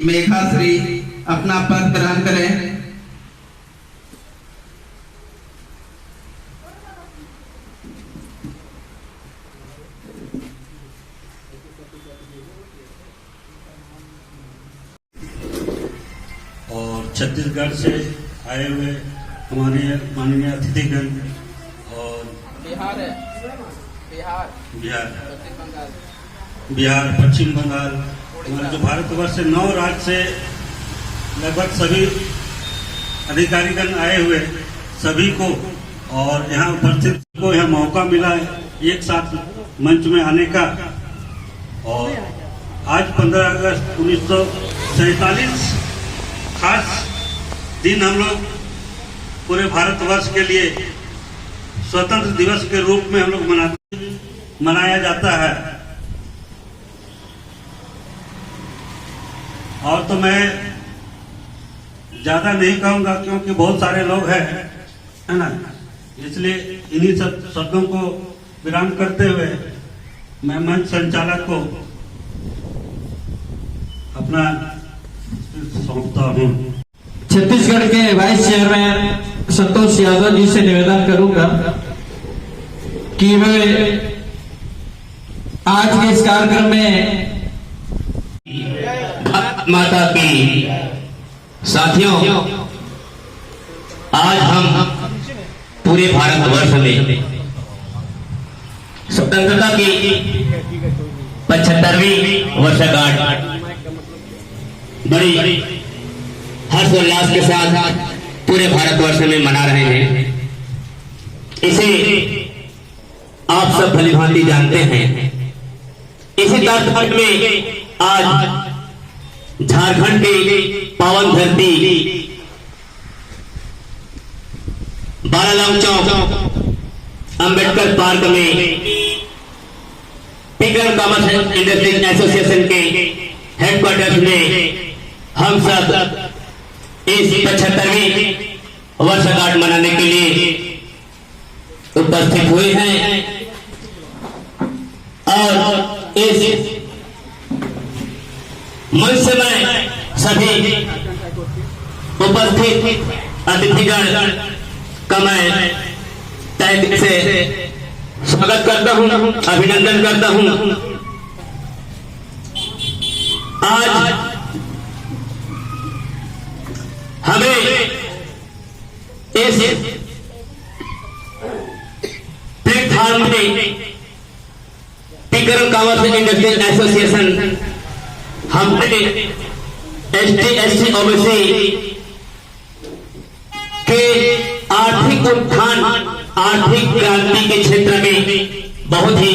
मेघाश्री अपना पद ग्रहण करें। और छत्तीसगढ़ से आए हुए हमारे माननीय अतिथिगण और बिहार, पश्चिम बंगाल, हमारे जो भारतवर्ष से 9 राज्य से लगभग सभी अधिकारीगण आए हुए सभी को और यहाँ उपस्थित को यह मौका मिला है एक साथ मंच में आने का। और आज 15 अगस्त 1947 खास दिन हम लोग पूरे भारतवर्ष के लिए स्वतंत्र दिवस के रूप में हम लोग मनाया जाता है। और तो मैं ज्यादा नहीं कहूंगा क्योंकि बहुत सारे लोग हैं, है ना, इसलिए इन्हीं सब शब्दों को विराम करते हुए मैं मंच संचालक को अपना सौंपता हूँ। छत्तीसगढ़ के वाइस चेयरमैन संतोष यादव जी से निवेदन करूंगा कि वे आज के इस कार्यक्रम में माता की साथियों, आज हम पूरे भारतवर्ष में स्वतंत्रता की 75वीं वर्षगांठ बड़ी हर्षोल्लास के साथ पूरे भारतवर्ष में मना रहे हैं। इसे आप सब भलीभांति जानते हैं। इसी तारतम्य में आज झारखंड के पावन धरती बारालांग चौक अंबेडकर पार्क में पिकर कॉमर्स इंडस्ट्रीज एसोसिएशन के हेडक्वार्टर्स में हम सब इस 75वीं वर्षगांठ मनाने के लिए उपस्थित हुए हैं। और इस मंच से मैं सभी उपस्थित अतिथिगण का मैं तहे दिल से स्वागत करता हूं, अभिनंदन करता हूं। आज हमें इस प्लेटफॉर्म में पिकर कॉमर्स इंडस्ट्रीज एसोसिएशन हमने ST/SC ओबीसी के आर्थिक उत्थान, आर्थिक क्रांति के क्षेत्र में बहुत ही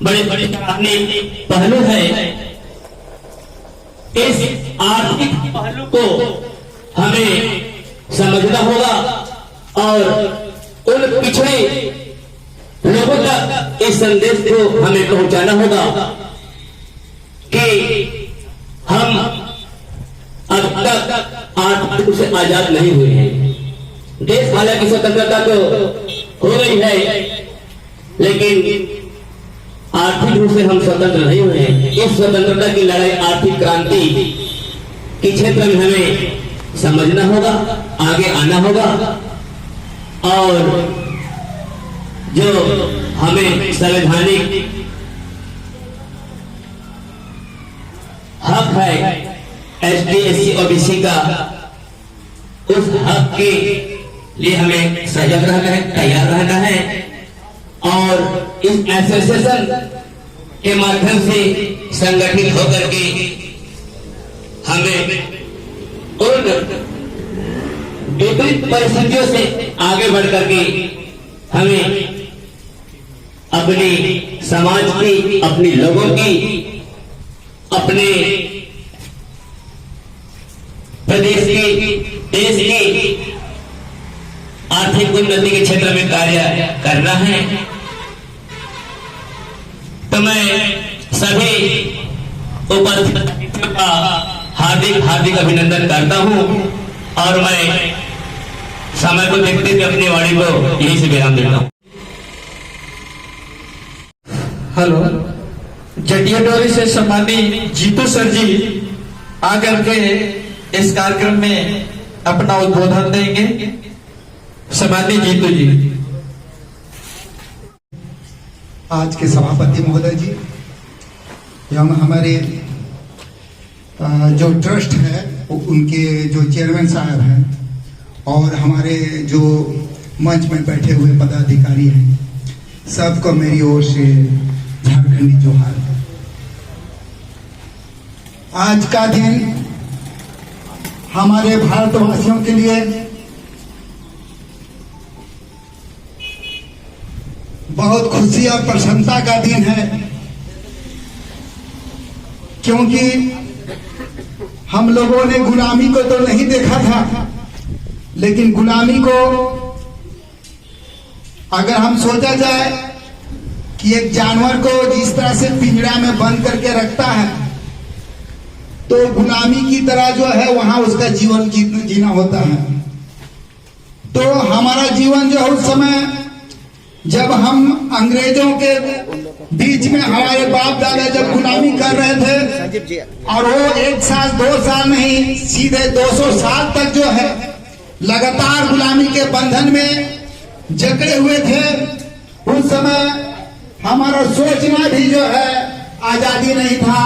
बड़े बड़े अपने पहलू है। इस आर्थिक पहलू को हमें समझना होगा और उन पिछड़े लोगों तक इस संदेश को हमें पहुंचाना होगा कि हम अब तक आर्थिक रूप से आजाद नहीं हुए हैं। देश हालांकि स्वतंत्रता तो हो गई है, लेकिन आर्थिक रूप से हम स्वतंत्र नहीं हुए हैं। इस स्वतंत्रता की लड़ाई, आर्थिक क्रांति के क्षेत्र में हमें समझना होगा, आगे आना होगा। और जो हमें संवैधानिक हक है ST/SC ओबीसी का, उस हक के लिए हमें सजग रहना है, तैयार रहना है। और इस एसोसिएशन के माध्यम से संगठित होकर के हमें उन विपरीत परिस्थितियों से आगे बढ़ करके हमें अपने समाज की, अपने लोगों की, अपने प्रदेश की, देश की आर्थिक उन्नति के क्षेत्र में कार्य करना है। तो मैं सभी उपस्थित का हार्दिक अभिनंदन करता हूं और मैं समय को देखते हुए अपनी वाणी को यहीं से विराम देता हूं। हेलो, जटिया डोरी से सम्मानित जीतू सर जी आकर के इस कार्यक्रम में अपना उद्बोधन देंगे। सम्माननीय जीतू जी। आज के सभापति महोदय जी एवं हमारे जो ट्रस्ट है उनके जो चेयरमैन साहब हैं और हमारे जो मंच में बैठे हुए पदाधिकारी हैं, सबको मेरी ओर से झारखंडी जोहार। आज का दिन हमारे भारतवासियों के लिए बहुत खुशी और प्रसन्नता का दिन है, क्योंकि हम लोगों ने गुलामी को तो नहीं देखा था, लेकिन गुलामी को अगर हम सोचा जाए कि एक जानवर को जिस तरह से पिंजरा में बंद करके रखता है, तो गुलामी की तरह जो है वहां उसका जीवन जीना होता है। तो हमारा जीवन जो है उस समय जब हम अंग्रेजों के बीच में हमारे बाप दादा जब गुलामी कर रहे थे, और वो 1 साल 2 साल नहीं, सीधे 200 साल तक जो है लगातार गुलामी के बंधन में जकड़े हुए थे, उस समय हमारा सोचना भी जो है आजादी नहीं था।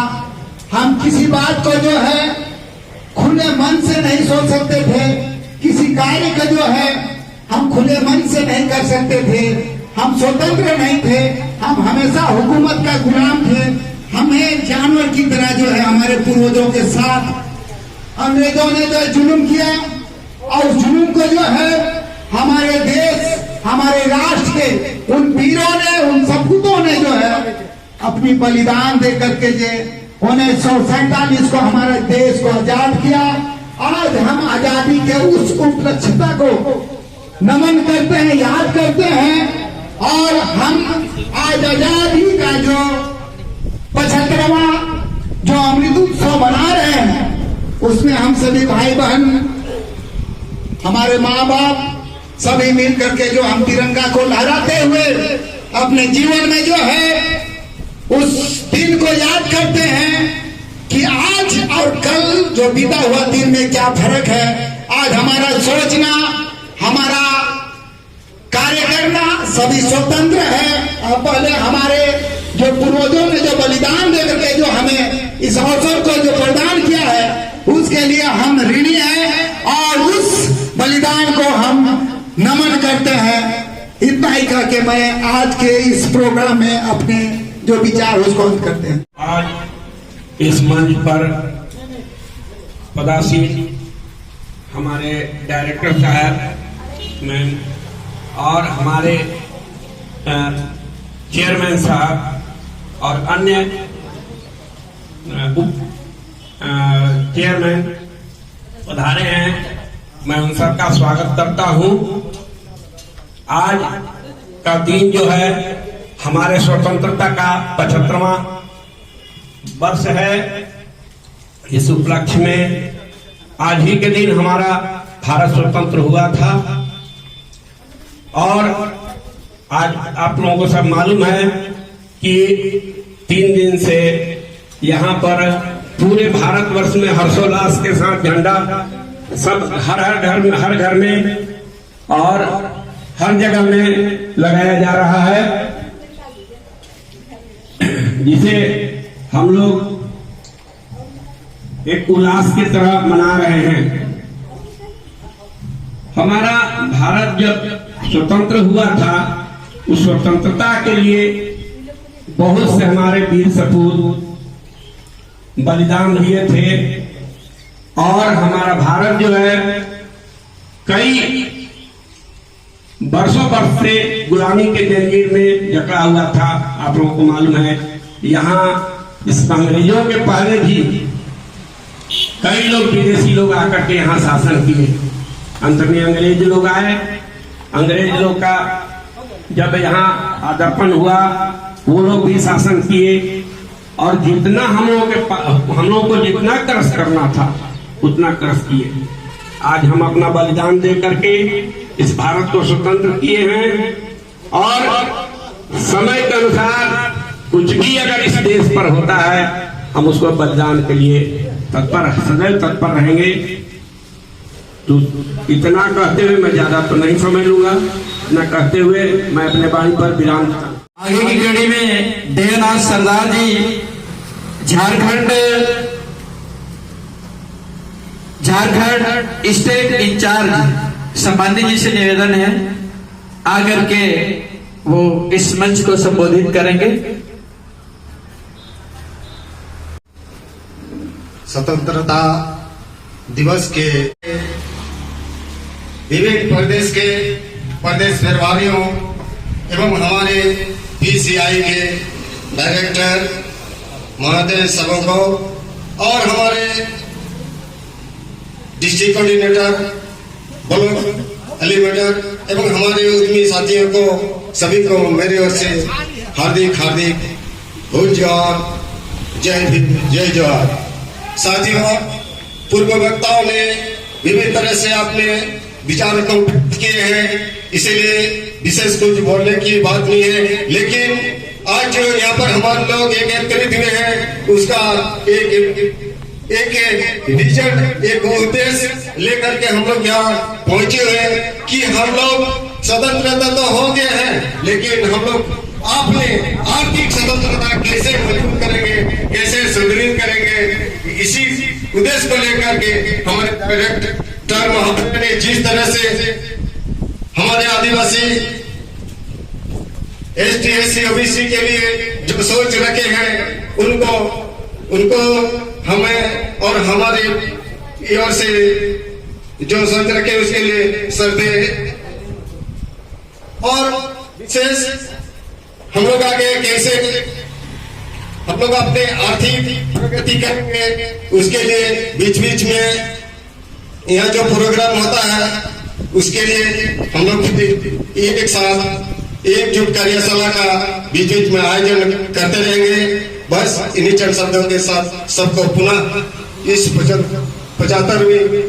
हम किसी बात को जो है खुले मन से नहीं सोच सकते थे, किसी कार्य का जो है हम खुले मन से नहीं कर सकते थे, हम स्वतंत्र नहीं थे, हम हमेशा हुकूमत का गुलाम थे। हमें जानवर की तरह जो है हमारे पूर्वजों के साथ अंग्रेजों ने जो जुल्म किया, और जुल्म को जो है हमारे देश हमारे राष्ट्र के उन वीरों ने, उन सपूतों ने जो है अपनी बलिदान दे करके जो 1947 को हमारे देश को आजाद किया। आज हम आजादी के उस उपलक्ष्यता को नमन करते हैं, याद करते हैं, और हम आज आजादी का जो 75वां जो अमृत उत्सव मना रहे हैं, उसमें हम सभी भाई बहन, हमारे माँ बाप सभी मिल करके जो हम तिरंगा को लहराते हुए अपने जीवन में जो है उस दिन को याद करते हैं कि आज और कल जो बीता हुआ दिन में क्या फर्क है। आज हमारा सोचना, हमारा कार्य करना सभी स्वतंत्र है, और पहले हमारे जो पूर्वजों ने जो बलिदान दे करके जो हमें इस अवसर को जो प्रदान किया है, उसके लिए हम ऋणी हैं और उस बलिदान को हम नमन करते हैं। इतना ही कह के मैं आज के इस प्रोग्राम में अपने जो विचार उसको अंत करते हैं। आज इस मंच पर पदासीन हमारे डायरेक्टर साहब मैम और हमारे चेयरमैन साहब और अन्य उप चेयरमैन पधारे हैं, मैं उन सबका स्वागत करता हूं। आज का दिन जो है हमारे स्वतंत्रता का 75वां वर्ष है। इस उपलक्ष्य में आज ही के दिन हमारा भारत स्वतंत्र हुआ था, और आज आप लोगों को सब मालूम है कि 3 दिन से यहाँ पर पूरे भारतवर्ष में हर्षोल्लास के साथ झंडा सब हर घर में और हर जगह में लगाया जा रहा है, जिसे हम लोग एक उल्लास की तरह मना रहे हैं। हमारा भारत जब स्वतंत्र हुआ था, उस स्वतंत्रता के लिए बहुत से हमारे वीर सपूत बलिदान दिए थे, और हमारा भारत जो है कई वर्षों वर्ष से गुलामी के जंजीर में जकड़ा हुआ था। आप लोगों को मालूम है, यहाँ इस अंग्रेजों के पहले भी कई लोग विदेशी लोग आकर के यहाँ शासन किए। अंत में अंग्रेज लोग आए, अंग्रेज लोग का जब यहाँ आदर्पण हुआ, वो लोग भी शासन किए, और जितना हम लोगों को जितना क्रश करना था उतना क्रश किए। आज हम अपना बलिदान दे करके इस भारत को स्वतंत्र किए हैं, और समय के अनुसार कुछ भी अगर इस देश पर होता है हम उसको बलिदान के लिए तत्पर, सदैव तत्पर रहेंगे। तो इतना कहते हुए मैं ज्यादा तो नहीं समय लूंगा, इतना कहते हुए मैं अपने वाणी पर विराम। आगे की कड़ी में देवनाथ सरदार जी झारखंड स्टेट इंचार्ज संबंधी जी से निवेदन है आकर के वो इस मंच को संबोधित करेंगे। स्वतंत्रता दिवस के विभिन्न प्रदेश के प्रदेश प्रभारियों एवं हमारे पीसीआई के डायरेक्टर महोदय सबों को और हमारे डिस्ट्रिक्ट कोऑर्डिनेटर ब्लॉक एलिमेंटर एवं हमारे उद्यमी साथियों को सभी को मेरी ओर से हार्दिक भूल जोहार, जय भीम, जय जोहार। साथियों, पूर्व वक्ताओं ने विभिन्न तरह से अपने विचार को व्यक्त किए हैं, इसीलिए विशेष कुछ बोलने की बात नहीं है। लेकिन आज जो यहाँ पर हमारे लोग एकत्रित हुए हैं, उसका एक विजन, एक उद्देश्य लेकर के हम लोग यहाँ पहुंचे हुए हैं कि हम लोग स्वतंत्रता तो हो गए हैं, लेकिन हम लोग आपने आर्थिक स्वतंत्रता कैसे मजबूत करेंगे, कैसे सुदृढ़ करेंगे, इसी उद्देश्य को लेकर के हमारे डायरेक्टर महोदय ने जिस तरह से हमारे आदिवासी ST SC OBC के लिए जो सोच रखे हैं, उनको हमें और हमारी ओर से जो सोच रखे उसके लिए श्रद्धेय और विशेष हम लोग आगे कैसे हम लोग अपने आर्थिक प्रगति करेंगे, उसके लिए बीच बीच में यहाँ जो प्रोग्राम होता है उसके लिए हम लोग एक साथ एकजुट कार्यशाला का बीच बीच में आयोजन करते रहेंगे। बस इन्हीं चंद शब्दों के साथ सबको पुनः इस 75वीं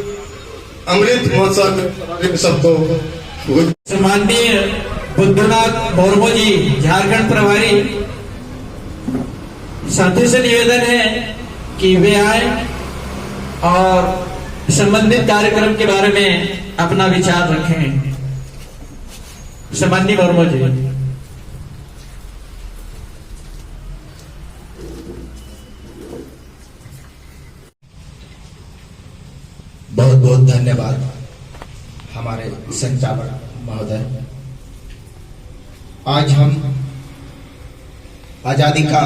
अमृत महोत्सव सबको सम्माननीय बुद्धनाथ मुर्मू जी झारखंड प्रभारी साथी से निवेदन है कि वे आए और संबंधित कार्यक्रम के बारे में अपना विचार रखें। सम्माननीय मुर्मू जी। बहुत बहुत धन्यवाद हमारे संचालक महोदय। आज हम आजादी का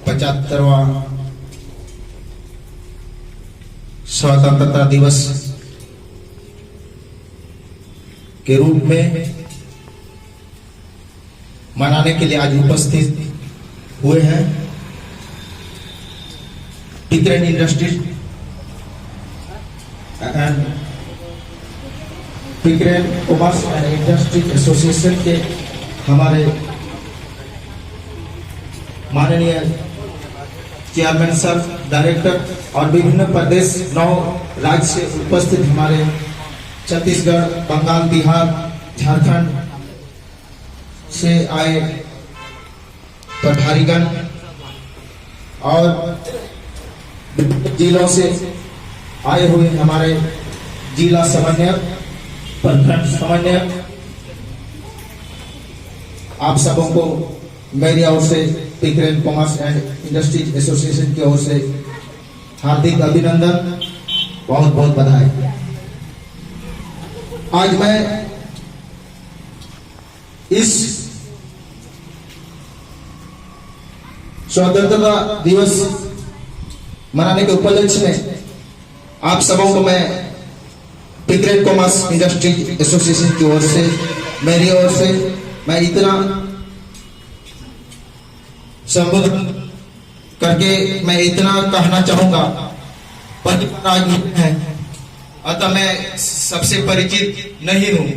75वां स्वतंत्रता दिवस के रूप में मनाने के लिए आज उपस्थित हुए हैं। पिकरेन इंडस्ट्रीज एंड पिकरेन कॉमर्स एंड इंडस्ट्री एसोसिएशन के हमारे माननीय चेयरमैन सर, डायरेक्टर और विभिन्न प्रदेश 9 राज्य से उपस्थित हमारे छत्तीसगढ़, बंगाल, बिहार, झारखंड से आए प्रभारीगण और जिलों से आए हुए हमारे जिला समन्वयक, प्रखंड समन्वयक, आप सबों को मेरी ओर से पिकरेन कॉमर्स एंड इंडस्ट्रीज एसोसिएशन की ओर से हार्दिक अभिनंदन, बहुत बहुत बधाई। आज मैं इस स्वतंत्रता दिवस मनाने के उपलक्ष्य में आप सबों को मैं पिकरेन कॉमर्स इंडस्ट्रीज एसोसिएशन की ओर से, मेरी ओर से मैं इतना संबोधन करके मैं इतना कहना चाहूंगा। आज है, अतः मैं सबसे परिचित नहीं हूं।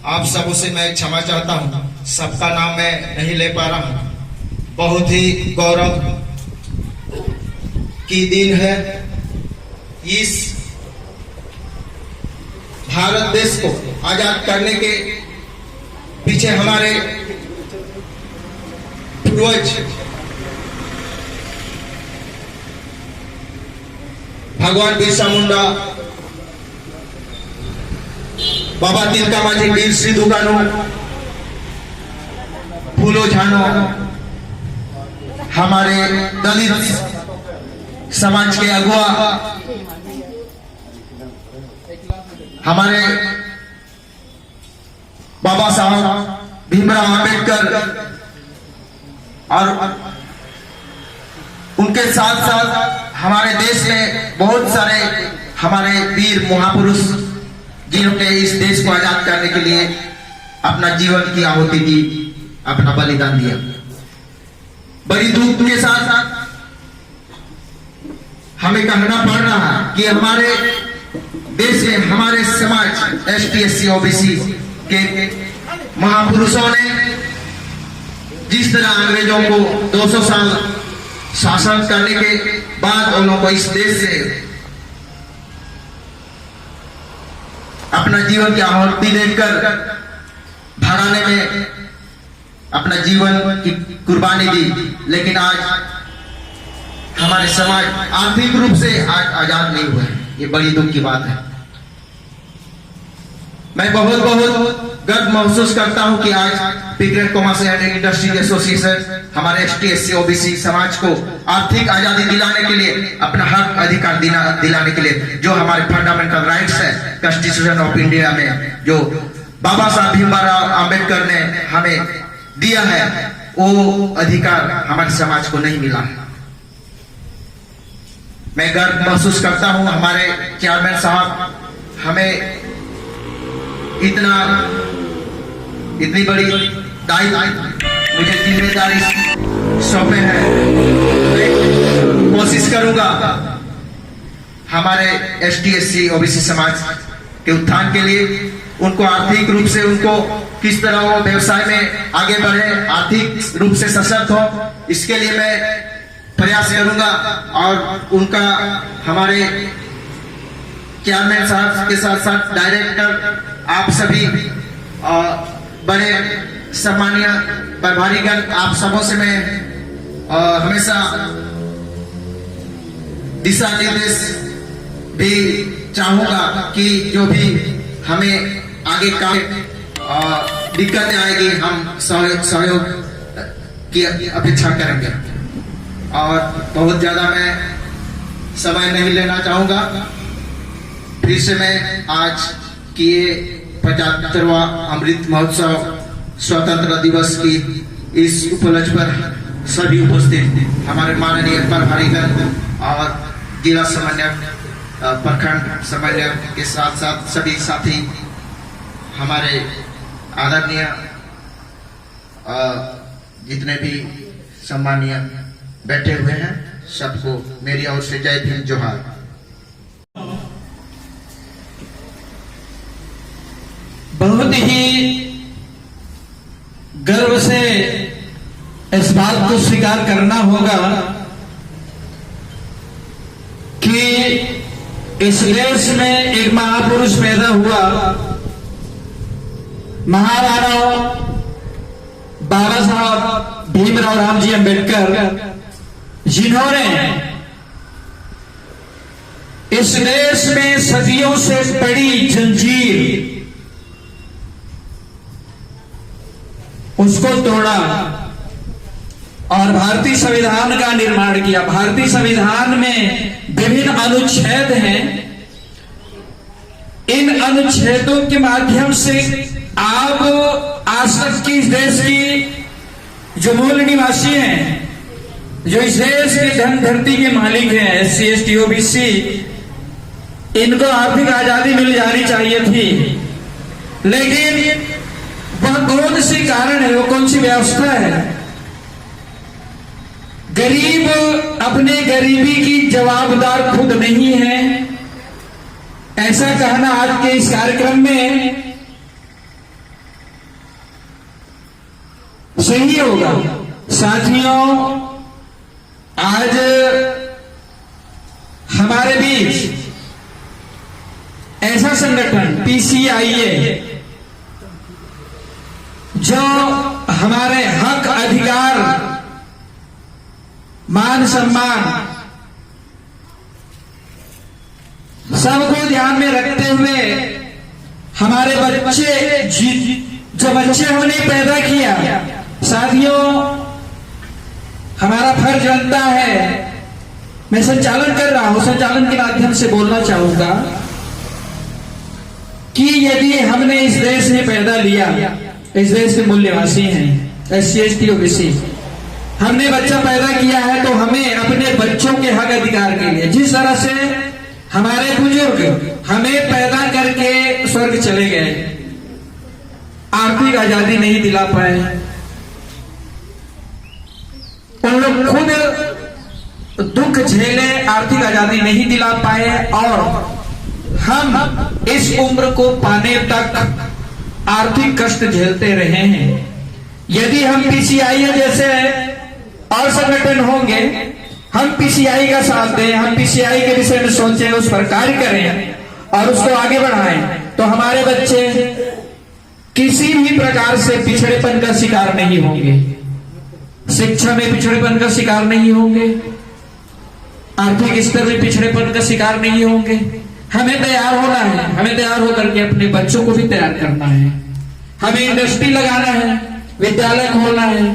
आप सबों से मैं क्षमा चाहता हूं, सबका नाम मैं नहीं ले पा रहा हूं। बहुत ही गौरव की दिन है। इस भारत देश को आजाद करने के पीछे हमारे पूर्वज भगवान बिरसा मुंडा, बाबा तिलका माझी, वीर श्री दुगानो, फूलो झानो, हमारे दलित समाज के अगुआ, हमारे बाबा साहब भीमराव अंबेडकर और उनके साथ साथ हमारे देश में बहुत सारे हमारे वीर महापुरुष जिन्होंने इस देश को आजाद करने के लिए अपना जीवन की आहुति दी, अपना बलिदान दिया। बड़ी दुख के साथ साथ हमें कहना पड़ रहा है कि हमारे देश में हमारे समाज ST/SC OBC के महापुरुषों ने जिस तरह अंग्रेजों को 200 साल शासन करने के बाद उन्होंने को इस देश से अपना जीवन की आहुति देकर भगाने में अपना जीवन की कुर्बानी दी, लेकिन आज हमारे समाज आर्थिक रूप से आज आजाद नहीं हुआ है। ये बड़ी दुख की बात है। मैं बहुत गर्व महसूस करता हूं कि आज पिगरेट कॉमर्स एंड इंडस्ट्रीज एसोसिएशन हमारे ST/SC OBC समाज को आर्थिक आजादी दिलाने के लिए, अपना हक अधिकार दिलाने के लिए जो हमारे फंडामेंटल राइट्स है कॉन्स्टिट्यूशन ऑफ इंडिया में जो बाबा साहब भीमराव अंबेडकर ने हमें दिया है, वो अधिकार हमारे समाज को नहीं मिला है। मैं गर्व महसूस करता हूं हमारे चेयरमैन साहब हमें इतनी बड़ी मुझे जिम्मेदारी सौंपे है। कोशिश करूंगा हमारे ST/SC OBC समाज के उत्थान के लिए, उनको आर्थिक रूप से उनको किस तरह वो व्यवसाय में आगे बढ़े, आर्थिक रूप से सशक्त हो, इसके लिए मैं प्रयास करूंगा। और उनका हमारे चेयरमैन साहब के साथ साथ डायरेक्टर, आप सभी बड़े सम्मानीय प्रभारीगण, आप सबों से मैं हमेशा दिशा निर्देश भी चाहूंगा कि जो भी हमें आगे का दिक्कतें आएगी हम सहयोग की अपेक्षा करेंगे। और बहुत ज्यादा मैं समय नहीं लेना चाहूंगा। फिर से मैं आज किए 75वां अमृत महोत्सव स्वतंत्र दिवस की इस उपलक्ष्य पर सभी उपस्थित हमारे माननीय प्रभारीगण और जिला समन्वयक, प्रखंड समन्वयक के साथ साथ सभी साथी, हमारे आदरणीय जितने भी सम्मानीय बैठे हुए हैं, सबको मेरी ओर से जय भीम, जोहार। बहुत ही गर्व से इस बात को स्वीकार करना होगा कि इस देश में एक महापुरुष पैदा हुआ, महामानव बाबा साहब भीमराव रामजी अंबेडकर, जिन्होंने इस देश में सदियों से बड़ी जंजीर उसको तोड़ा और भारतीय संविधान का निर्माण किया। भारतीय संविधान में विभिन्न अनुच्छेद हैं। इन अनुच्छेदों के माध्यम से आप आज तक की इस देश की जो मूल निवासी हैं, जो इस देश के धन धरती के मालिक हैं, SC/ST OBC, इनको आर्थिक आजादी मिल जानी चाहिए थी, लेकिन वह कौन सी कारण है, वो कौन सी व्यवस्था है? गरीब अपने गरीबी की जवाबदार खुद नहीं है, ऐसा कहना आज के इस कार्यक्रम में सही होगा। साथियों, आज हमारे बीच ऐसा संगठन PCIA जो हमारे हक, अधिकार, मान सम्मान सबको ध्यान में रखते हुए हमारे बच्चे जो बच्चे हमने पैदा किया, साथियों हमारा फर्ज बनता है, मैं संचालन कर रहा हूं, संचालन के माध्यम से बोलना चाहूंगा कि यदि हमने इस देश में पैदा लिया, इस देश के मूल निवासी हैं, SC ST OBC, हमने बच्चा पैदा किया है तो हमें अपने बच्चों के हक अधिकार के लिए, जिस तरह से हमारे बुजुर्ग हमें पैदा करके स्वर्ग चले गए, आर्थिक आजादी नहीं दिला पाए, उन लोग खुद दुख झेले, आर्थिक आजादी नहीं दिला पाए और हम इस उम्र को पाने तक आर्थिक कष्ट झेलते रहे हैं। यदि हम PCI जैसे और संगठन होंगे, हम PCI का साथ दें, हम PCI के विषय में सोचें, उस पर कार्य करें और उसको आगे बढ़ाएं, तो हमारे बच्चे किसी भी प्रकार से पिछड़ेपन का शिकार नहीं होंगे, शिक्षा में पिछड़ेपन का शिकार नहीं होंगे, आर्थिक स्तर में पिछड़ेपन का शिकार नहीं होंगे। हमें तैयार होना है, हमें तैयार होकर के अपने बच्चों को भी तैयार करना है, हमें इंडस्ट्री लगाना है, विद्यालय खोलना है,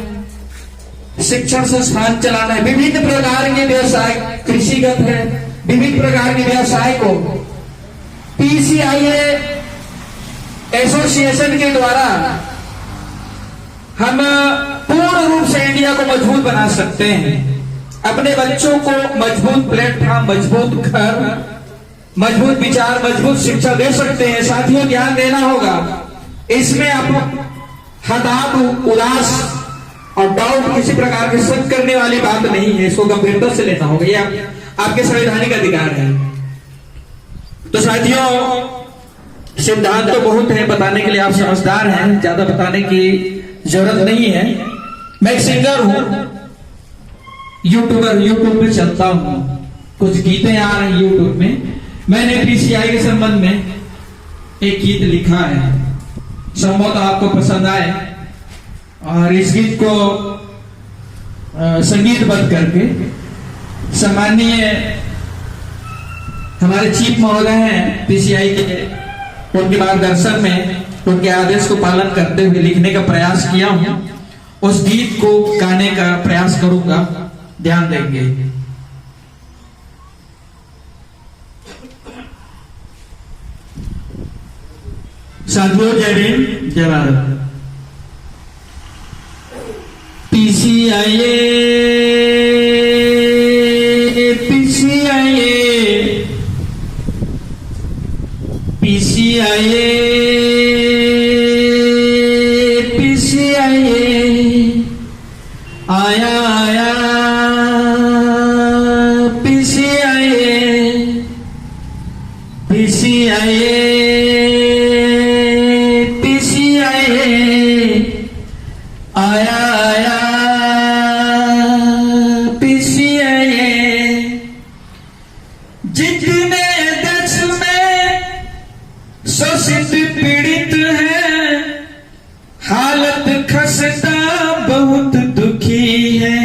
शिक्षण संस्थान चलाना है, विभिन्न प्रकार के व्यवसाय, कृषिगत है, विभिन्न प्रकार के व्यवसाय को PCI एसोसिएशन के द्वारा हम पूर्ण रूप से इंडिया को मजबूत बना सकते हैं। अपने बच्चों को मजबूत प्लेटफॉर्म, मजबूत घर, मजबूत विचार, मजबूत शिक्षा दे सकते हैं। साथियों ध्यान देना होगा, इसमें आप हताश, उदास और डाउट किसी प्रकार के शक करने वाली बात नहीं है, इसको गंभीरता से लेना होगा, ये आपके संवैधानिक अधिकार है। तो साथियों सिद्धांत तो बहुत है, बताने के लिए आप समझदार हैं, ज्यादा बताने की जरूरत नहीं है। मैं एक सिंगर हूं, यूट्यूब में चलता हूं, कुछ गीतें आ रही हैं यूट्यूब में। मैंने PCI के संबंध में एक गीत लिखा है, संभवतः आपको पसंद आए और इस गीत को संगीतबद्ध करके सम्माननीय हमारे चीफ महोदय हैं PCI के, उनके मार्गदर्शन में, उनके आदेश को पालन करते हुए लिखने का प्रयास किया हूं। उस गीत को गाने का प्रयास करूंगा, ध्यान देंगे। साथियों जय हिंद, जय भारत। PCI आया आया जितने देश में शोषित पीड़ित है, हालत खस्ता बहुत दुखी है।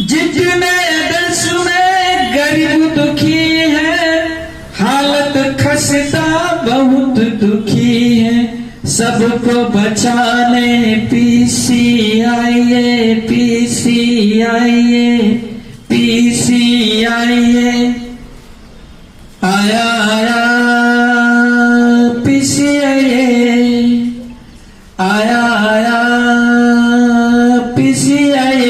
जितने देश में गरीब दुखी है, हालत खस्ता बहुत दुखी है। सबको बचाने PCI आया आया PCI आया आया PCI।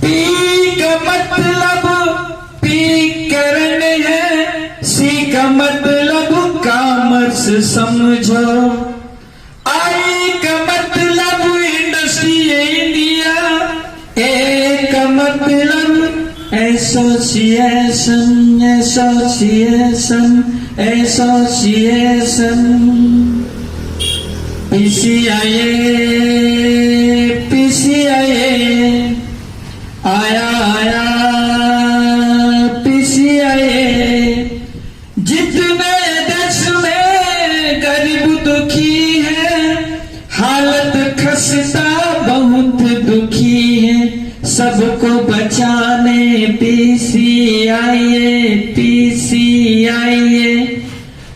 पी का मतलब पी करने है, सी का मतलब कॉमर्स समझो, आई का मतलब इंडस्ट्री इंडिया, ए का मतलब एसोसिएशन PCI आया आया PCI। जितने देश में गरीब दुखी है, हालत खस्ता बहुत दुखी है। सबको बचाने PCI PCIA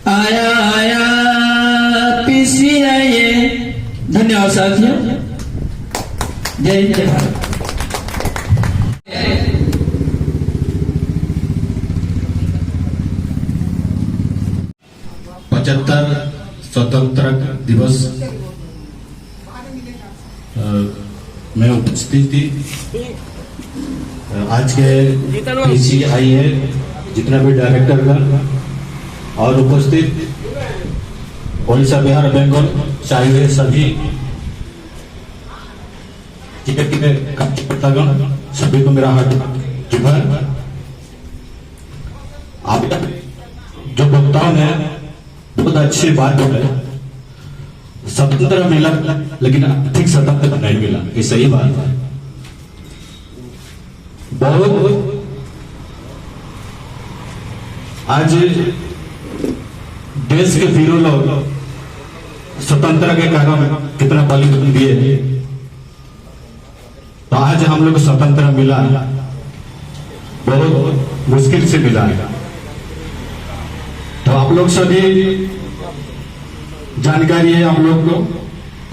आया आया PCIA। धन्यवाद साथियों, जय जय भारत। 75 स्वतंत्रता दिवस में उपस्थित थी। आज के PCIA जितना भी डायरेक्टर का और उपस्थित ओडिशा, बिहार, बंगाल चाहिए सभी कार्यकर्तागण, सभी को मेरा हाथ जुड़ा। आप जो वक्ताओं ने बहुत अच्छी बात है, स्वतंत्र मिला लेकिन आर्थिक स्वतंत्रता नहीं मिला, ये सही बात है। बहुत आज देश के वीरों लोग स्वतंत्रता के कारण कितना बलिदान दिए, तो आज हम लोग स्वतंत्र मिला, बहुत मुश्किल से मिला। तो आप लोग सभी जानकारी है, आप लोग को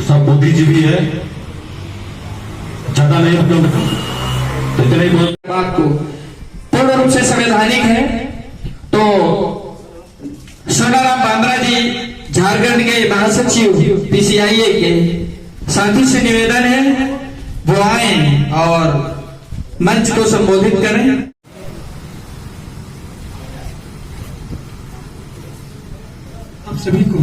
सब बुद्धिजीवी है, ज्यादा नहीं आप लोग तो इतने ही बोल। बात को पूर्ण रूप से संवैधानिक है। तो सोनाराम बांद्रा जी झारखंड के महासचिव PCIA के साथी से निवेदन है वो आए और मंच को संबोधित करें। आप सभी को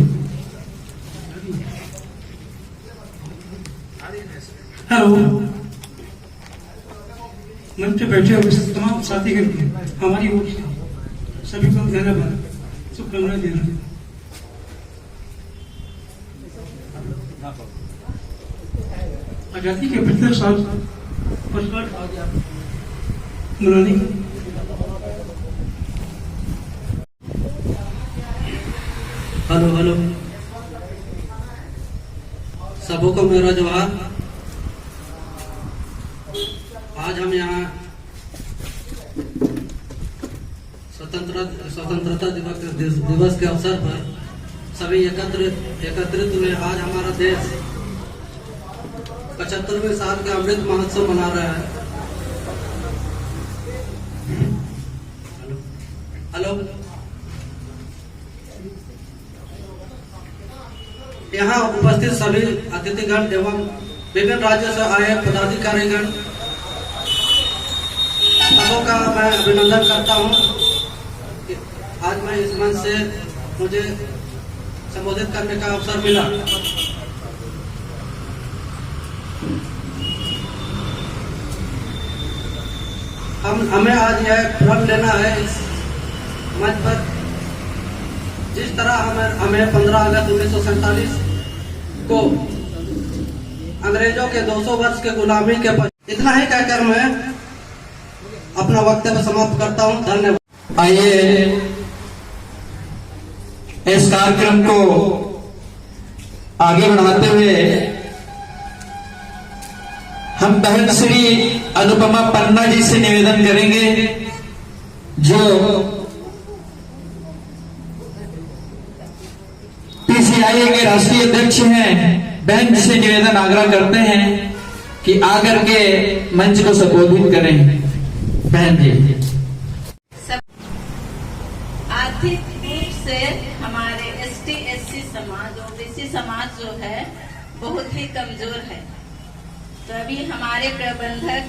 हेलो, मंच पे बैठे हुए तमाम साथीगण हमारी ओर से सभी को धन्यवाद, शुभकामनाएं देना। आजादी के 75 साल वर्षगांठ मनाने हेलो हेलो, सबों को मेरा जोहार। आज हम यहाँ स्वतंत्रता दिवस के अवसर पर सभी एकत्रित हुए। आज हमारा देश 75वें साल के अमृत महोत्सव मना रहा है। हेलो, यहाँ उपस्थित सभी अतिथिगण एवं विभिन्न राज्यों से आए पदाधिकारीगण, सबों का मैं अभिनंदन करता हूँ। आज मैं इस मंच से मुझे संबोधित करने का अवसर मिला। हमें आज यह प्रण लेना है इस मंच पर, जिस तरह हमें 15 अगस्त 1947 को अंग्रेजों के 200 वर्ष के गुलामी के इतना ही कहकर मैं अपना वक्तव्य समाप्त करता हूँ। धन्यवाद। आइए इस कार्यक्रम को आगे बढ़ाते हुए हम बहन श्री अनुपमा पन्ना जी से निवेदन करेंगे, जो PCIA के राष्ट्रीय अध्यक्ष हैं। बहन जी से निवेदन आग्रह करते हैं कि आकर के मंच को संबोधित करें। बहन जी। आर्थिक रूप से हमारे ST/SC समाज, OBC समाज जो है बहुत ही कमजोर है। तो अभी हमारे प्रबंधक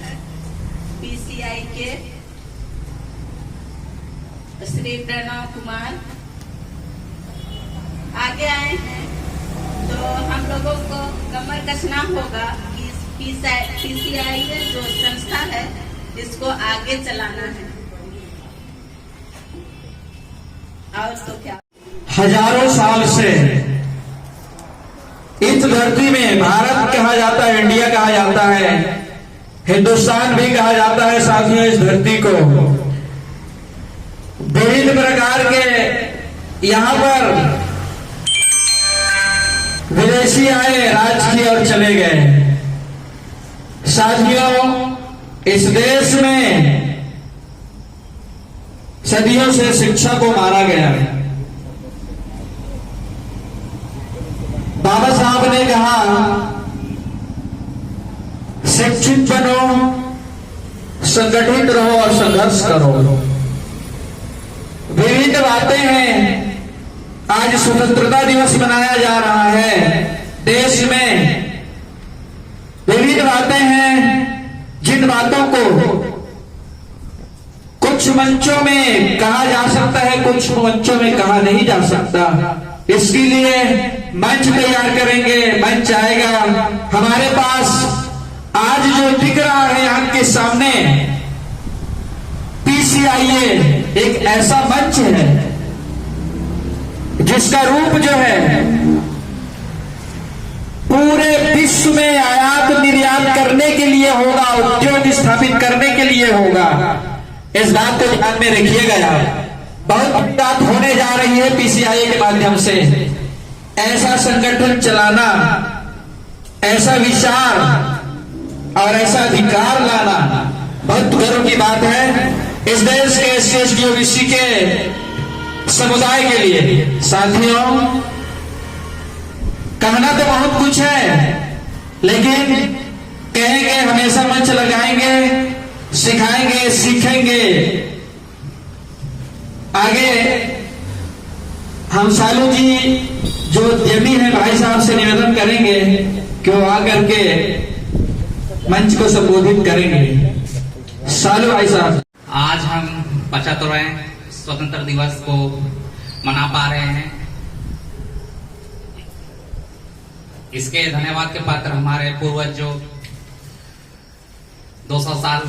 PCI के श्री प्रणव कुमार आगे आए हैं, तो हम लोगों को कमर कसना होगा कि PCI जो संस्था है इसको आगे चलाना है। और तो क्या, हजारों साल से इस धरती में भारत कहा जाता है, इंडिया कहा जाता है, हिंदुस्तान भी कहा जाता है साथियों। इस धरती को विभिन्न प्रकार के यहाँ पर विदेशी आए, राज किए और चले गए। साथियों, इस देश में सदियों से शिक्षा को मारा गया है। बाबा साहब ने कहा शिक्षित बनो, संगठित रहो और संघर्ष करो। विभिन्न बातें हैं। आज स्वतंत्रता दिवस मनाया जा रहा है। देश में विभिन्न बातें हैं जिन बातों को कुछ मंचों में कहा जा सकता है, कुछ मंचों में कहा नहीं जा सकता। इसके लिए मंच तैयार करेंगे, मंच आएगा हमारे पास। आज जो दिख रहा है आपके सामने पीसीआईए एक ऐसा मंच है जिसका रूप जो है पूरे विश्व में आयात निर्यात करने के लिए होगा, उद्योग स्थापित करने के लिए होगा। इस बात को ध्यान में रखिएगा। बहुत बड़ी बात होने जा रही है पीसीआईए के माध्यम से। ऐसा संगठन चलाना, ऐसा विचार और ऐसा अधिकार लाना बहुत गर्व की बात है इस देश के एससी ओबीसी के समुदाय के लिए। साथियों, कहना तो बहुत कुछ है, लेकिन कहेंगे हमेशा मंच लगाएंगे, सिखाएंगे, सीखेंगे। आगे हम सालू जी जो उद्यमी है भाई साहब से निवेदन करेंगे कि वो आकर के मंच को संबोधित करेंगे। सालू भाई साहब, आज हम 75वें स्वतंत्र दिवस को मना पा रहे हैं। इसके धन्यवाद के पात्र हमारे पूर्वज जो 200 साल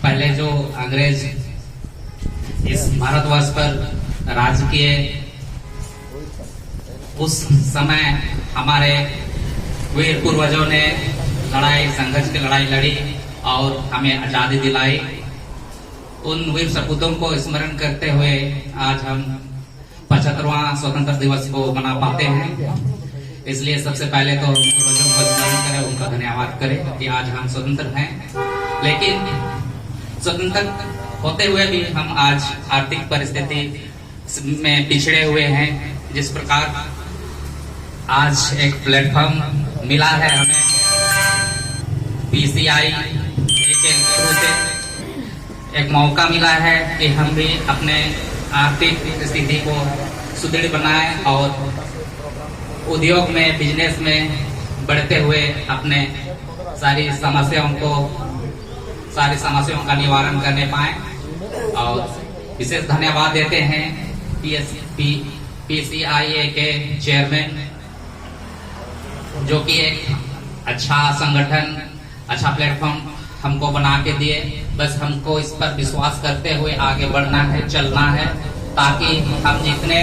पहले जो अंग्रेज इस भारतवर्ष पर राज किए, उस समय हमारे वीर पूर्वजों ने लड़ाई, संघर्ष की लड़ाई लड़ी और हमें आजादी दिलाई। उन वीर सपूतों को स्मरण करते हुए आज हम 75वां स्वतंत्र दिवस को मना पाते हैं। इसलिए सबसे पहले तो पूर्वजों को स्मरण करें, उनका धन्यवाद करें कि आज हम स्वतंत्र हैं। लेकिन स्वतंत्र होते हुए भी हम आज आर्थिक परिस्थिति में पिछड़े हुए हैं। जिस प्रकार आज एक प्लेटफॉर्म मिला है हमें पीसीआई के थ्रू से, एक मौका मिला है कि हम भी अपने आर्थिक स्थिति को सुदृढ़ बनाएं और उद्योग में, बिजनेस में बढ़ते हुए अपने सारी समस्याओं का निवारण करने पाएं। और विशेष धन्यवाद देते हैं पीसीआईए के चेयरमैन, जो कि एक अच्छा संगठन, अच्छा प्लेटफॉर्म हमको बना के दिए। बस हमको इस पर विश्वास करते हुए आगे बढ़ना है, चलना है, ताकि हम जितने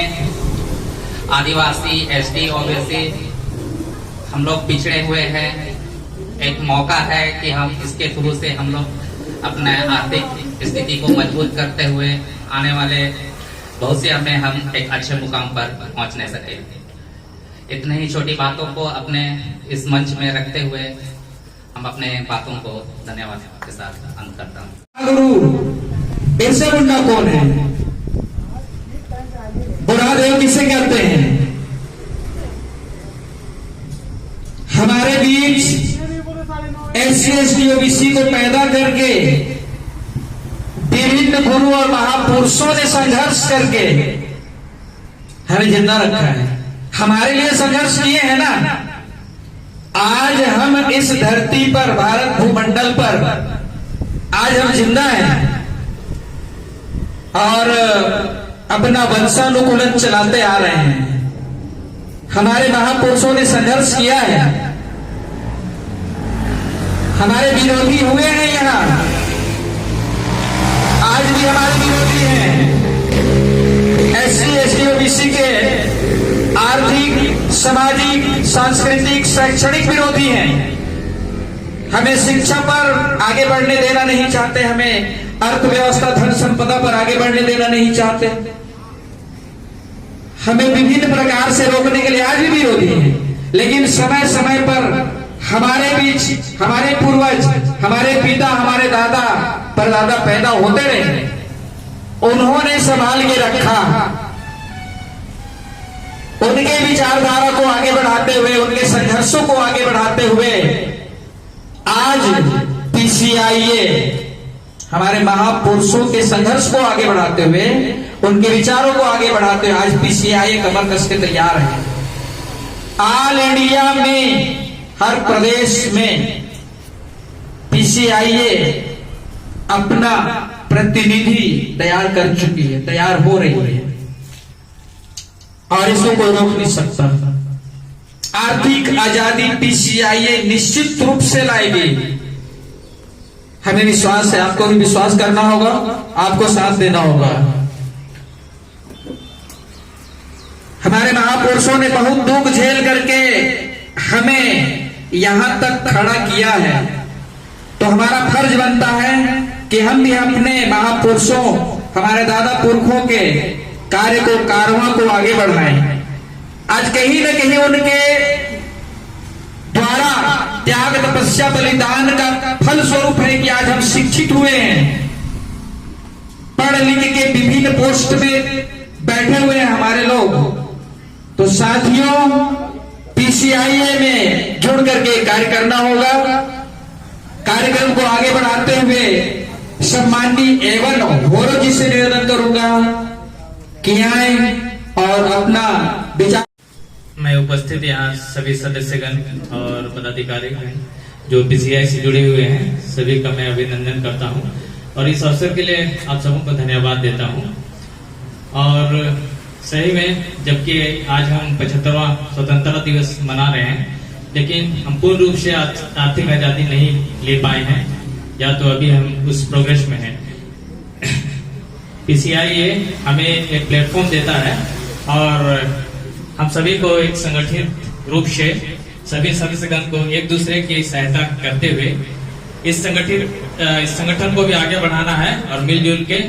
आदिवासी, एसटी, ओबीसी हम लोग पिछड़े हुए हैं, एक मौका है कि हम इसके थ्रू से हम लोग अपने आर्थिक स्थिति को मजबूत करते हुए आने वाले भविष्य में हम एक अच्छे मुकाम पर पहुंचने सके। इतने ही छोटी बातों को अपने इस मंच में रखते हुए हम अपने बातों को धन्यवाद के साथ अंत करता हूँ। गुरु बिरसा मुंडा कौन है? बुढ़ादेव किसे कहते हैं? हमारे बीच एससी, एसटी, ओबीसी को पैदा करके विभिन्न गुरु और महापुरुषों ने संघर्ष करके हमें जिंदा रखा है। हमारे लिए संघर्ष किए हैं ना। आज हम इस धरती पर, भारत भूमंडल पर आज हम जिंदा हैं और अपना वंशानुकूलन चलाते आ रहे हैं। हमारे महापुरुषों ने संघर्ष किया है। हमारे विरोधी हुए हैं यहाँ, आज भी हमारे विरोधी हैं। एससी, एसटी, ओबीसी के आर्थिक, सामाजिक, सांस्कृतिक, शैक्षणिक विरोधी हैं। हमें शिक्षा पर आगे बढ़ने देना नहीं चाहते, हमें अर्थव्यवस्था, धन संपदा पर आगे बढ़ने देना नहीं चाहते, हमें विभिन्न प्रकार से रोकने के लिए आज भी विरोधी हैं। लेकिन समय समय पर हमारे बीच हमारे पूर्वज, हमारे पिता, हमारे दादा, परदादा पैदा होते रहे उन्होंने संभाल के रखा। उनके विचारधारा को आगे बढ़ाते हुए, उनके संघर्षों को आगे बढ़ाते हुए आज पीसीआईए हमारे महापुरुषों के संघर्ष को आगे बढ़ाते हुए, उनके विचारों को आगे बढ़ाते हुए आज पीसीआईए कमर कस के तैयार है। ऑल इंडिया में हर प्रदेश में पीसीआईए अपना प्रतिनिधि तैयार कर चुकी है, तैयार हो रही है और इसको कोई रोक नहीं सकता। आर्थिक आजादी पीसीआईए निश्चित रूप से लाएगी, हमें विश्वास है। आपको भी विश्वास करना होगा, आपको साथ देना होगा। हमारे महापुरुषों ने बहुत दुख झेल करके हमें यहां तक खड़ा किया है, तो हमारा फर्ज बनता है कि हम भी अपने महापुरुषों, हमारे दादा पुरखों के कार्य को, कारवां को आगे बढ़ाएं। आज कहीं न कहीं उनके द्वारा त्याग, तपस्या, बलिदान का फल स्वरूप है कि आज हम शिक्षित हुए हैं, पढ़ लिख के विभिन्न पोस्ट में बैठे हुए हैं हमारे लोग। तो साथियों, पीसीआईए में जुड़ करके कार्य करना होगा। कार्यक्रम को आगे बढ़ाते हुए सम्माननीय एवं गौरव जी से निवेदन करूंगा कि आए और अपना विचार। मैं उपस्थित यहाँ सभी सदस्यगण और पदाधिकारी हैं जो पीसीआई से जुड़े हुए हैं, सभी का मैं अभिनंदन करता हूँ और इस अवसर के लिए आप सबों को धन्यवाद देता हूँ। और सही में, जबकि आज हम 75वां स्वतंत्रता दिवस मना रहे हैं, लेकिन हम पूर्ण रूप से आर्थिक आजादी नहीं ले पाए हैं, या तो अभी हम उस प्रोग्रेस में हैं। पीसीआईए हमें एक प्लेटफॉर्म देता है और हम सभी को एक संगठित रूप से सभी सदस्यगण को एक दूसरे की सहायता करते हुए इस संगठन को भी आगे बढ़ाना है और मिलजुल के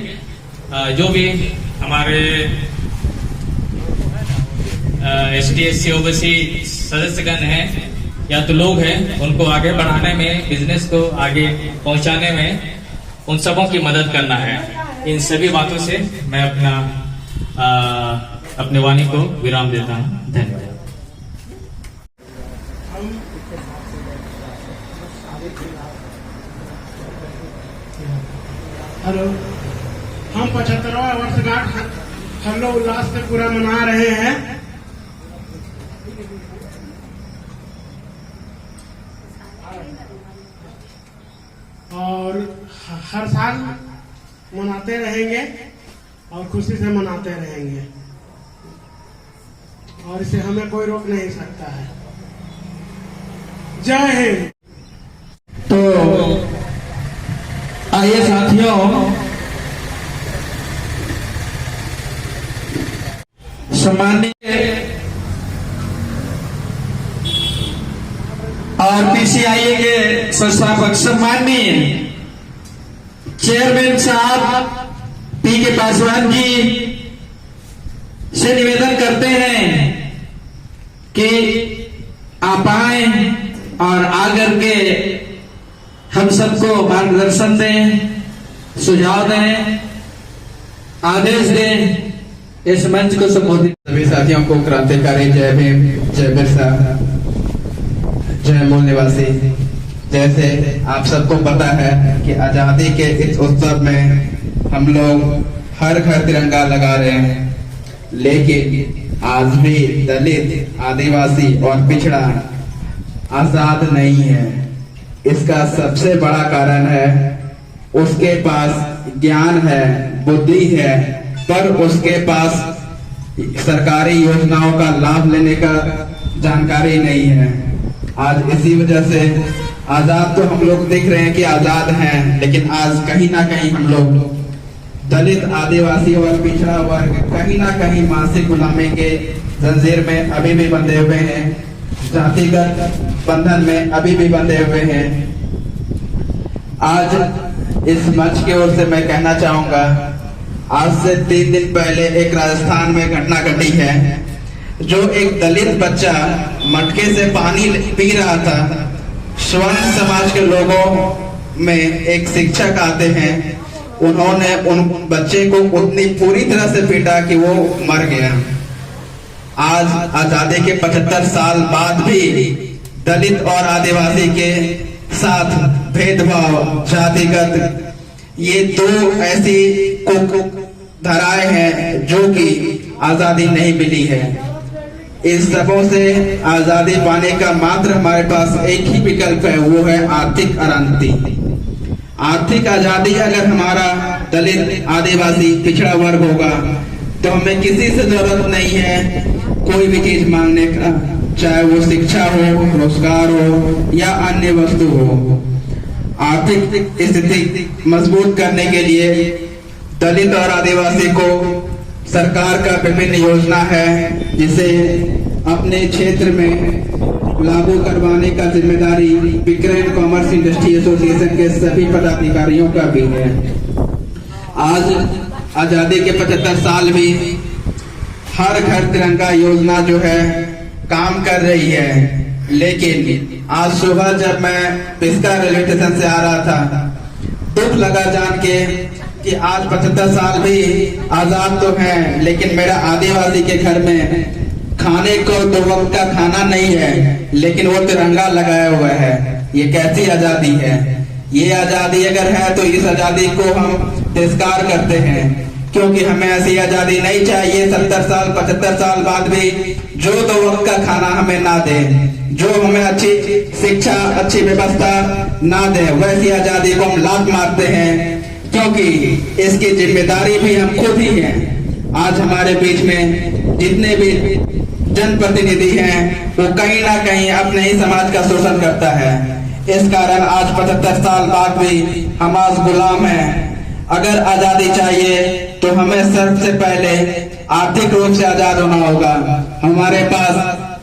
जो भी हमारे ST/SC OBC सदस्यगण हैं या तो लोग हैं, उनको आगे बढ़ाने में, बिजनेस को आगे पहुंचाने में उन सबों की मदद करना है। इन सभी बातों से मैं अपने वाणी को विराम देता हूं। धन्यवाद। हेलो, हम 75वां वर्षगांठ हल्लो उल्लास से पूरा मना रहे हैं। और हर साल मनाते रहेंगे और खुशी से मनाते रहेंगे और इसे हमें कोई रोक नहीं सकता है। जय हिंद। तो आइए साथियों, सम्मानीय और पीसीआईए के संस्थापक सम्माननीय चेयरमैन साहब पी.के. पासवान जी से निवेदन करते हैं कि आप आए और आकर के हम सबको मार्गदर्शन दें, सुझाव दें, आदेश दें, इस मंच को संबोधित। सभी साथियों को क्रांतिकारी जय भीम, जय बिरसा, जय मूल निवासी। जैसे आप सबको पता है कि आजादी के इस उत्सव में हम लोग हर घर तिरंगा लगा रहे हैं, लेकिन आज भी दलित, आदिवासी और पिछड़ा आजाद नहीं है। इसका सबसे बड़ा कारण है उसके पास ज्ञान है, बुद्धि है, पर उसके पास सरकारी योजनाओं का लाभ लेने का जानकारी नहीं है। आज इसी वजह से आजाद तो हम लोग देख रहे हैं कि आजाद हैं, लेकिन आज कहीं ना कहीं हम लोग दलित, आदिवासी और पिछड़ा वर्ग कहीं ना कहीं मानसिक गुलामी के जंजीर में अभी भी बंधे हुए हैं, जातिगत बंधन में अभी भी बंधे हुए हैं। आज इस मंच की ओर से मैं कहना चाहूंगा, आज से 3 दिन पहले एक राजस्थान में घटना घटी है, जो एक दलित बच्चा मटके से पानी पी रहा था। स्वर्ण समाज के लोगों में एक शिक्षक आते हैं उन्होंने उन बच्चे को उतनी पूरी तरह से पीटा कि वो मर गया। आज आजादी के 75 साल बाद भी दलित और आदिवासी के साथ भेदभाव, जातिगत, ये दो ऐसी धाराएं हैं जो कि आजादी नहीं मिली है। इस सबों से आजादी पाने का मात्र हमारे पास एक ही विकल्प है, वो है आर्थिक क्रांति। आर्थिक आजादी अगर हमारा दलित, आदिवासी, पिछड़ा वर्ग होगा तो हमें किसी से जरूरत नहीं है कोई भी चीज मांगने का, चाहे वो शिक्षा हो, रोजगार हो या अन्य वस्तु हो। आर्थिक स्थिति मजबूत करने के लिए दलित और आदिवासी को सरकार का विभिन्न योजना है जिसे अपने क्षेत्र में लागू करवाने का जिम्मेदारी पिकरेन कॉमर्स इंडस्ट्री एसोसिएशन के सभी पदाधिकारियों का भी है। आज आजादी के 75 साल भी हर घर तिरंगा योजना जो है काम कर रही है, लेकिन आज सुबह जब मैं पिस्का रेलवे स्टेशन से आ रहा था, दुख लगा जान के कि आज 75 साल भी आजाद तो हैं, लेकिन मेरा आदिवासी के घर में खाने को 2 वक्त का खाना नहीं है, लेकिन वो तिरंगा लगाया हुआ है। ये कैसी आजादी है? ये आजादी अगर है तो इस आजादी को हम तिरस्कार करते हैं, क्योंकि हमें ऐसी आजादी नहीं चाहिए 70 साल 75 साल बाद भी जो 2 वक्त का खाना हमें ना दे, जो हमें अच्छी शिक्षा, अच्छी व्यवस्था ना दे, वैसी आजादी को हम लात मारते हैं, क्योंकि इसकी जिम्मेदारी भी हम खुद ही हैं। आज हमारे बीच में जितने भी जनप्रतिनिधि हैं वो कहीं ना कहीं अपने ही समाज का शोषण करता है। इस कारण आज 75 साल बाद भी हम आज गुलाम हैं। अगर आजादी चाहिए तो हमें सबसे पहले आर्थिक रूप से आजाद होना होगा। हमारे पास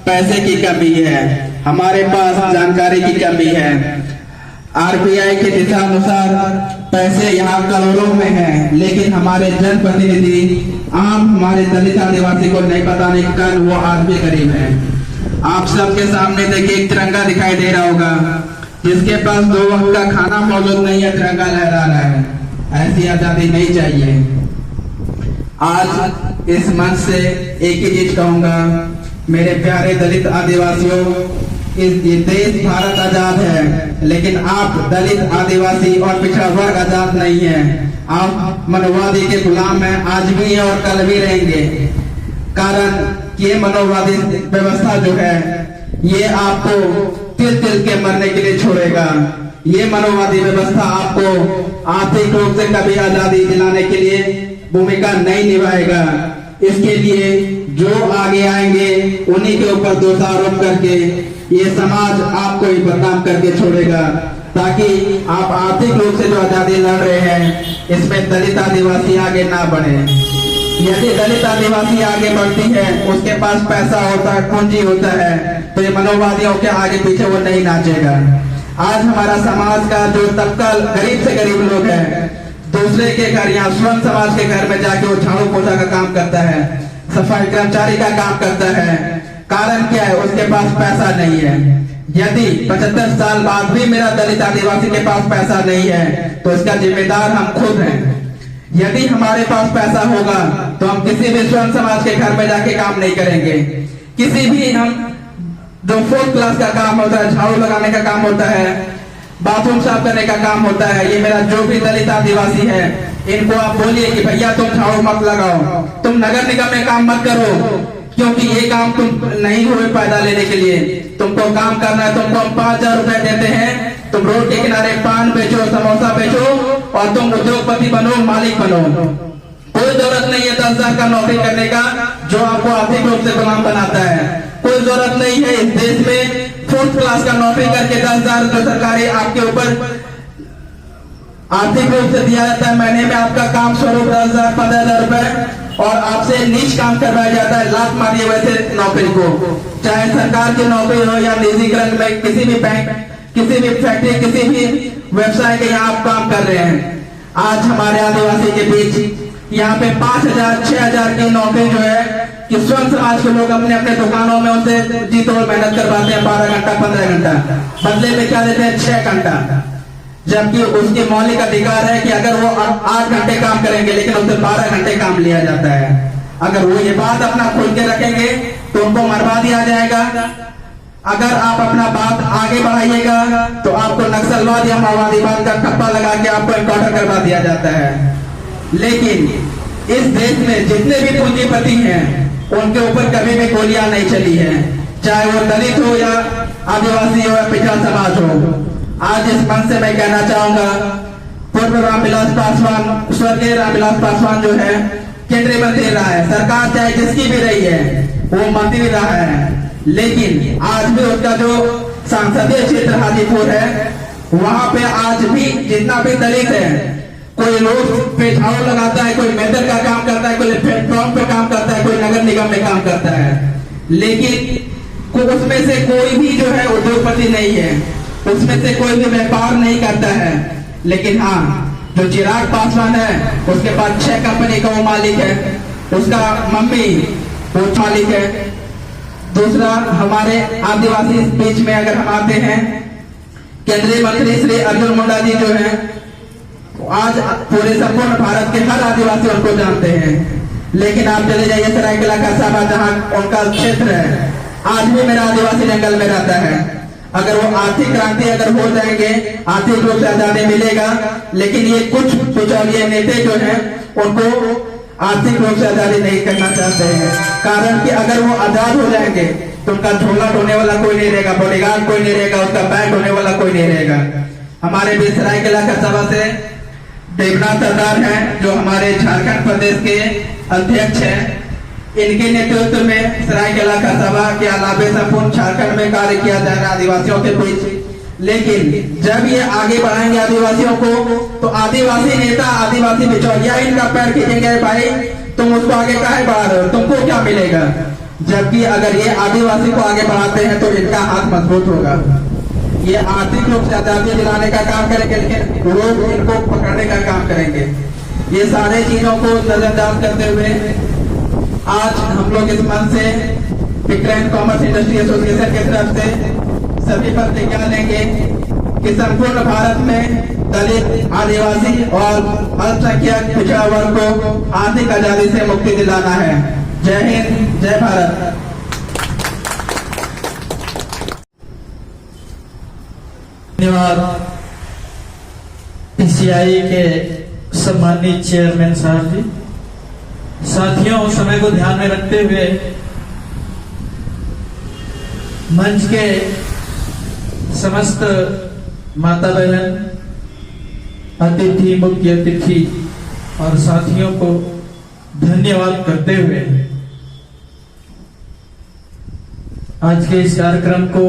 पैसे की कमी है, हमारे पास जानकारी की कमी है। आरबीआई के दिशानुसार पैसे यहाँ करोड़ों में हैं, लेकिन हमारे जनप्रतिनिधि आम हमारे दलित आदिवासी को नहीं बताने के कारण वो आज भी गरीब है। आप सबके सामने देखिए एक तिरंगा दिखाई दे रहा होगा, जिसके पास 2 वक्त का खाना मौजूद नहीं है, तिरंगा लहरा रहा है। ऐसी आजादी नहीं चाहिए। आज इस मंच से एक ही चीज कहूंगा, मेरे प्यारे दलित आदिवासियों, ये देश भारत आजाद है, लेकिन आप दलित, आदिवासी और पिछड़ा वर्ग आजाद नहीं है। आप मनोवादी के गुलाम हैं, आज भी और कल भी रहेंगे। कारण ये मनोवादी व्यवस्था जो है ये आपको तिल तिल के मरने के लिए छोड़ेगा। ये मनोवादी व्यवस्था आपको आर्थिक रूप से कभी आजादी दिलाने के लिए भूमिका नहीं निभाएगा। इसके लिए जो आगे आएंगे उन्हीं के ऊपर दोषारोप करके ये समाज आपको ही बदनाम करके छोड़ेगा, ताकि आप आर्थिक रूप से जो आजादी लड़ रहे हैं इसमें दलित आदिवासी आगे ना बढ़े। यदि दलित आदिवासी आगे बढ़ती है, उसके पास पैसा होता है, पूंजी होता है, तो ये मनोवादियों के आगे पीछे वो नहीं नाचेगा। आज हमारा समाज का जो तबका गरीब से गरीब लोग है, दूसरे के घर या स्वयं समाज के घर में जाके वो झाड़ू पोछा का काम करता है, सफाई कर्मचारी का काम करता है। कारण क्या है? उसके पास पैसा नहीं है। यदि 75 साल बाद भी मेरा दलित आदिवासी के पास पैसा नहीं है तो इसका जिम्मेदार हम खुद हैं। यदि हमारे पास पैसा होगा तो हम किसी भी स्वयं समाज के घर में जाके काम नहीं करेंगे। किसी भी हम जो 4th क्लास का काम होता है, झाड़ू लगाने का काम होता है, बाथरूम साफ करने का काम होता है, ये मेरा जो भी दलित आदिवासी है, इनको आप बोलिए कि भैया तुम झाड़ू मत लगाओ, तुम नगर निगम में काम मत करो, क्योंकि ये काम तुम नहीं हुए पैदा लेने के लिए। तुमको काम करना है, तुमको हम 5,000 रुपए देते हैं, तुम रोड के किनारे पान बेचो, समोसा बेचो और तुम उद्योगपति बनो, मालिक बनो। कोई जरूरत नहीं है 10,000 का नौकरी करने का, जो आपको आर्थिक रूप से गुलाम बनाता है। कोई जरूरत नहीं है इस देश में 4th क्लास का नौकरी करके 10,000 जो सरकारी आपके ऊपर आर्थिक रूप से दिया जाता है, महीने में आपका काम स्वरूप 10,000 15,000 रुपए, और आपसे नीच काम करवाया जाता है। लात मारिए वैसे नौकरी को, चाहे सरकार की नौकरी हो या निजीकरण में, किसी भी बैंक, किसी भी फैक्ट्री, किसी भी व्यवसाय के यहाँ आप काम कर रहे हैं। आज हमारे आदिवासी के बीच यहाँ पे 5,000 6,000 की नौकरी जो है कि स्वयं समाज के लोग अपने अपने दुकानों में उनसे जी तोड़ मेहनत करवाते हैं, 12 घंटा 15 घंटा, बदले में क्या देते हैं 6 घंटा। जबकि उसके मौलिक अधिकार है कि अगर वो 8 घंटे काम करेंगे लेकिन उनसे 12 घंटे काम लिया जाता है। अगर वो ये बात अपना खोल के रखेंगे तो उनको मरवा दिया जाएगा। अगर आप अपना बात आगे बढ़ाइएगा तो आपको नक्सलवाद या माओवादीवाद का ठप्पा लगा के आपको एनकाउंटर करवा दिया जाता है। लेकिन इस देश में जितने भी पूंजीपति हैं उनके ऊपर कभी भी गोलियां नहीं चली है, चाहे वो दलित हो या आदिवासी हो या पिछड़ा समाज हो। आज इस मंच से मैं कहना चाहूंगा, पूर्व रामविलास पासवान, स्वर्गीय रामविलास पासवान जो है केंद्रीय मंत्री रहा है, सरकार चाहे जिसकी भी रही है वो मंत्री रहा है, लेकिन आज भी उसका जो संसदीय क्षेत्र हाजीपुर है वहां पे आज भी जितना भी दलित है, कोई रोड पे झाड़ू लगाता है, कोई मेटर का काम करता है, कोई प्लेटफॉर्म पे काम करता है, कोई नगर निगम में काम करता है, लेकिन उसमें से कोई भी जो है उद्योगपति नहीं है, उसमें से कोई भी व्यापार नहीं करता है। लेकिन हाँ, जो चिराग पासवान है उसके पास 6 कंपनी का वो मालिक है, उसका मम्मी वो मालिक है। दूसरा, हमारे आदिवासी बीच में अगर हम आते हैं, केंद्रीय मंत्री श्री अर्जुन मुंडा जी जो है आज पूरे संपूर्ण भारत के हर आदिवासी उनको जानते हैं। लेकिन आप चले जाइए सरायकेला खरसावां जहाँ उनका क्षेत्र है, आज भी मेरा आदिवासी जंगल में रहता है। अगर वो आर्थिक क्रांति अगर हो जाएंगे, आर्थिक रूप से आजादी मिलेगा, लेकिन ये कुछ बिचौलिए नेता जो हैं उनको आर्थिक रूप से आजादी नहीं करना चाहते हैं। कारण कि अगर वो आजाद हो जाएंगे तो उनका झोला ढोने वाला कोई नहीं रहेगा, बॉडीगार्ड कोई नहीं रहेगा, उसका बैग ढोने वाला कोई नहीं रहेगा। हमारे बीच सरायकेला खरसावां से देवनाथ सरदार हैं जो हमारे झारखंड प्रदेश के अध्यक्ष हैं। इनके नेतृत्व में सरायकेला खरसावां के अलावे संपूर्ण झारखंड में कार्य किया जा रहा है आदिवासियों के बीच। लेकिन जब ये आगे बढ़ाएंगे आदिवासियों को तो आदिवासी नेता, आदिवासी बिचौलिया इनका पैर खींचेंगे, भाई तुम उसको आगे काहे बढ़ा रहे हो, तुमको क्या मिलेगा। जबकि अगर ये आदिवासी को आगे बढ़ाते हैं तो इनका हाथ मजबूत होगा। ये आर्थिक रूप से आजादी दिलाने का काम करेंगे, लेकिन लोग इनको पकड़ने का काम करेंगे। ये सारे चीजों को नजरअंदाज करते हुए आज हम लोग इस मंच से picker and commerce industry association की तरफ से सभी प्रतिज्ञा लेंगे कि संपूर्ण भारत में दलित, आदिवासी और अल्पसंख्यक पिछड़ा वर्ग को आर्थिक आजादी से मुक्ति दिलाना है। जय हिंद, जय भारत। धन्यवाद पीसीआई के सम्मानित चेयरमैन साहब जी। साथियों, समय को ध्यान में रखते हुए मंच के समस्त माता बहन, अतिथि, मुख्य अतिथि और साथियों को धन्यवाद करते हुए आज के इस कार्यक्रम को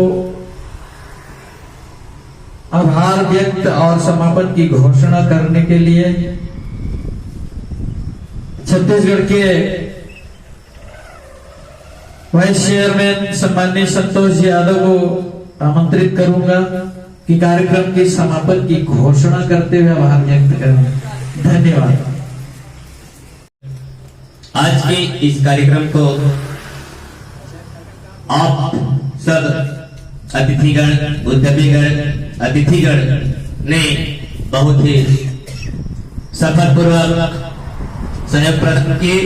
आभार व्यक्त और समापन की घोषणा करने के लिए छत्तीसगढ़ के वाइस चेयरमैन सम्मानित संतोष जी यादव को आमंत्रित करूंगा कि कार्यक्रम के समापन की घोषणा करते हुए आभार व्यक्त करें। धन्यवाद। आज के इस कार्यक्रम को आप सब अतिथिगण, उद्यमीगण, अतिथिगण ने बहुत ही सफलपूर्वक सहयोग प्रदान किए।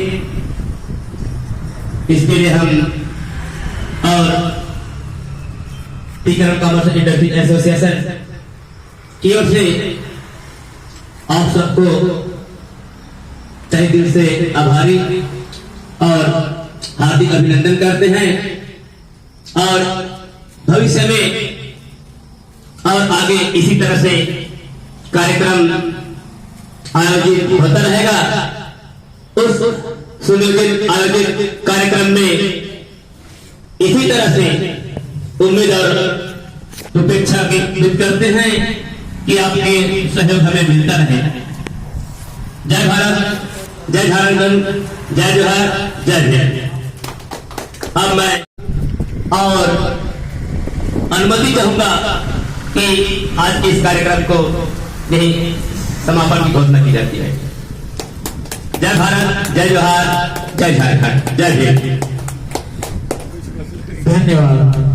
इसके लिए हम और picker and commerce industry association की ओर से आप सबको तहे दिल से आभारी और हार्दिक अभिनंदन करते हैं और भविष्य में और आगे इसी तरह से कार्यक्रम आयोजित होता रहेगा। उस सुनियोजित आयोजित कार्यक्रम में इसी तरह से उम्मीद और अपेक्षा व्यक्त करते हैं कि आपके सहयोग हमें मिलता रहे। जय भारत, जय झारखंड, जय जोहार, जय जय। अब मैं और अनुमति चाहूंगा कि आज के इस कार्यक्रम को यही समापन की घोषणा की जाती है। जय भारत, जय जोहार, जय झारखंड, जय हिंद। धन्यवाद।